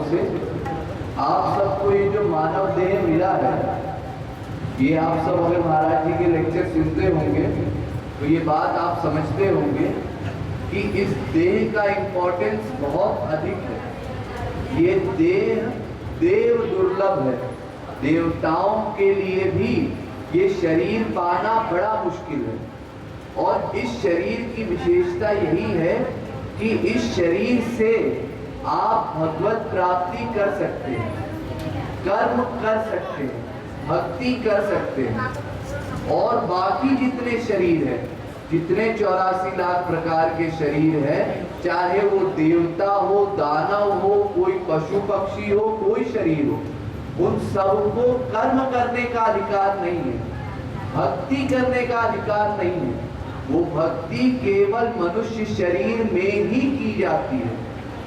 से आप सबको ये जो मानव देह मिला है, ये आप सब अगर महाराज जी के लेक्चर सुनते होंगे तो ये बात आप समझते होंगे कि इस देह का इम्पोर्टेंस बहुत अधिक है। ये देह देव दुर्लभ है, देवताओं के लिए भी ये शरीर पाना बड़ा मुश्किल है। और इस शरीर की विशेषता यही है कि इस शरीर से आप भगवत प्राप्ति कर सकते हैं, कर्म कर सकते हैं, भक्ति कर सकते हैं। और बाकी जितने शरीर हैं, जितने 84 लाख प्रकार के शरीर हैं, चाहे वो देवता हो, दानव हो, कोई पशु पक्षी हो, कोई शरीर हो, उन सबको कर्म करने का अधिकार नहीं है, भक्ति करने का अधिकार नहीं है। वो भक्ति केवल मनुष्य शरीर में ही की जाती है।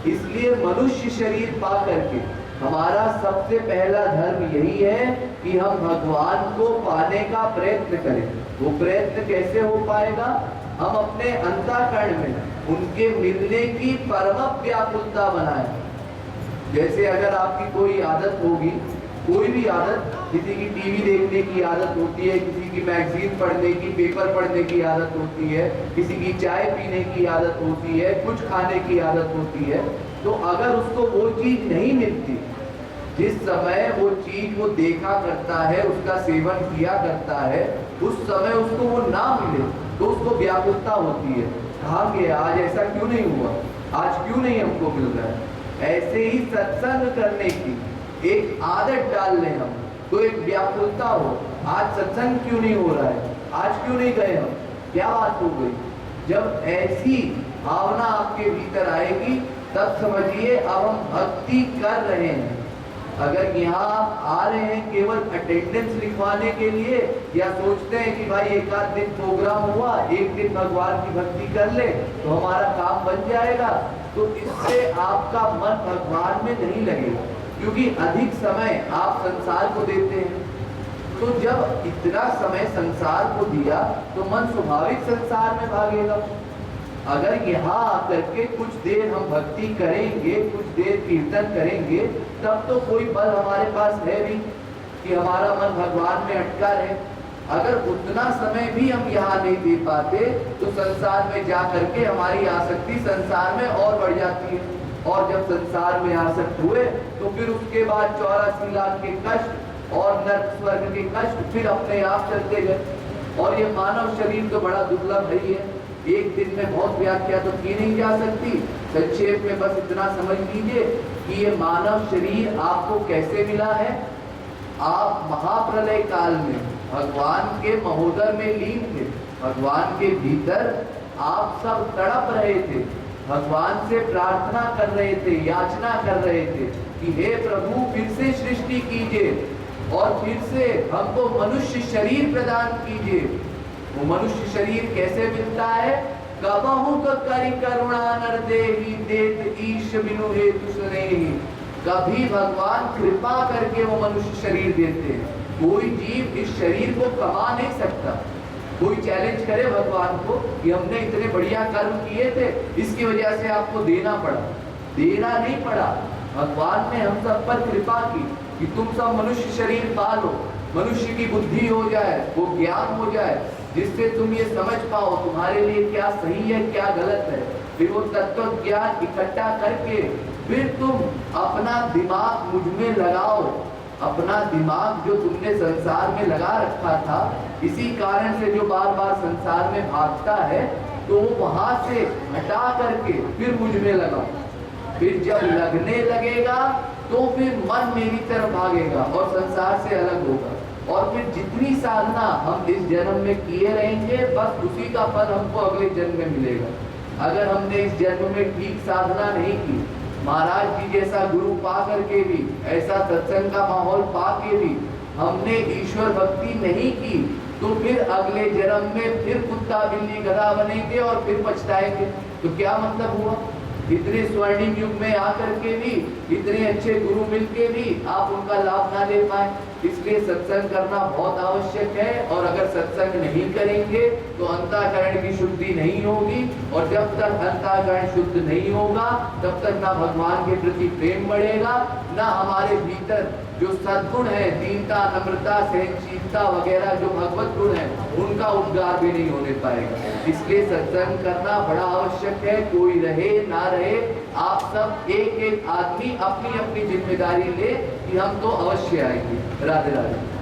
इसलिए मनुष्य शरीर पा करके हमारा सबसे पहला धर्म यही है कि हम भगवान को पाने का प्रयत्न करें। वो प्रयत्न कैसे हो पाएगा? हम अपने अंतःकरण में उनके मिलने की परम व्याकुलता बनाएं। जैसे अगर आपकी कोई आदत होगी, कोई भी आदत, किसी की टीवी देखने की आदत होती है, किसी की मैगजीन पढ़ने की, पेपर पढ़ने की आदत होती है, किसी की चाय पीने की आदत होती है, कुछ खाने की आदत होती है, तो अगर उसको वो चीज नहीं मिलती जिस समय वो चीज वो देखा करता है, उसका सेवन किया करता है, उस समय उसको वो ना मिले तो उसको व्याकुलता होती है। कहाँ गया आज, ऐसा क्यों नहीं हुआ, आज क्यों नहीं हमको मिल रहा है। ऐसे ही सत्संग करने की एक आदत डाल लें हम, तो एक व्याकुलता हो, आज सत्संग क्यों नहीं हो रहा है, आज क्यों नहीं गए हम, क्या बात हो गई। जब ऐसी भावना आपके भीतर आएगी तब समझिए अब हम भक्ति कर रहे हैं। अगर यहाँ आप आ रहे हैं केवल अटेंडेंस लिखवाने के लिए, या सोचते हैं कि भाई एक आध दिन प्रोग्राम हुआ, एक दिन भगवान की भक्ति कर ले तो हमारा काम बन जाएगा, तो इससे आपका मन भगवान में नहीं लगेगा, क्योंकि अधिक समय आप संसार को देते हैं। तो जब इतना समय संसार को दिया तो मन स्वाभाविक संसार में भागेगा। अगर यहाँ आकर के कुछ देर हम भक्ति करेंगे, कुछ देर कीर्तन करेंगे, तब तो कोई बल हमारे पास है भी कि हमारा मन भगवान में अटका रहे। अगर उतना समय भी हम यहाँ नहीं दे पाते तो संसार में जा करके हमारी आसक्ति संसार में और बढ़ जाती है। और जब संसार में आसक्त हुए तो फिर उसके बाद 84 लाख के कष्ट और नर्क स्वर्ग के कष्ट फिर अपने आप चलते गए। और ये मानव शरीर तो बड़ा दुर्लभ है ही है, एक दिन में बहुत व्याख्या तो की नहीं जा सकती। संक्षेप में बस इतना समझ लीजिए कि ये मानव शरीर आपको कैसे मिला है। आप महाप्रलय काल में भगवान के महोदर में लीन थे, भगवान के भीतर आप सब तड़प रहे थे, भगवान से प्रार्थना कर रहे थे, याचना कर रहे थे कि हे प्रभु फिर से सृष्टि कीजिए और फिर से हमको मनुष्य शरीर प्रदान कीजिए। वो मनुष्य शरीर कैसे मिलता है? कबहु करि करुणा नर देहि देत ईश बिनु हेतु सुनेहि। कभी भगवान कृपा करके वो मनुष्य शरीर देते हैं। कोई जीव इस शरीर को कमा नहीं सकता। कोई चैलेंज करे भगवान को कि हमने इतने बढ़िया कर्म किए थे, इसकी वजह से आपको देना पड़ा। देना नहीं पड़ा, भगवान ने हम सब पर कृपा की कि तुम सब मनुष्य शरीर पालो, मनुष्य की बुद्धि हो जाए, वो ज्ञान हो जाए, जिससे तुम ये समझ पाओ तुम्हारे लिए क्या सही है क्या गलत है। फिर वो तत्व ज्ञान इकट्ठा करके फिर तुम अपना दिमाग मुझ में लगाओ। अपना दिमाग जो तुमने संसार में लगा रखा था, इसी कारण से जो बार बार संसार में भागता है, तो वहां से हटा करके फिर मुझ में लगाओ। फिर जब लगने लगेगा तो फिर मन मेरी तरफ भागेगा और संसार से अलग होगा। और फिर जितनी साधना हम इस जन्म में किए रहेंगे, बस उसी का फल हमको अगले जन्म में मिलेगा। अगर हमने इस जन्म में ठीक साधना नहीं की, महाराज जी जैसा गुरु पा करके भी, ऐसा सत्संग का माहौल पा के भी हमने ईश्वर भक्ति नहीं की, तो फिर अगले जन्म में फिर कुत्ता बिल्ली गधा बनेंगे और फिर पछताएंगे। तो क्या मतलब हुआ? इतने स्वर्णिम युग में आकर के भी, इतने अच्छे गुरु मिल के भी आप उनका लाभ ना ले पाए, इसलिए सत्संग करना बहुत आवश्यक है। और अगर सत्संग नहीं करेंगे तो अंतःकरण की शुद्धि नहीं होगी, और जब तक अंतःकरण शुद्ध नहीं होगा तब तक ना भगवान के प्रति प्रेम बढ़ेगा, ना हमारे भीतर जो सद्गुण है, दीनता, नम्रता, सहनशीलता वगैरह जो भगवत गुण है, उनका उद्गार भी नहीं होने पाएगा। इसलिए सत्संग करना बड़ा आवश्यक है। कोई रहे ना रहे, आप सब एक एक आदमी अपनी अपनी जिम्मेदारी ले कि हम तो अवश्य आएंगे। राधे राधे।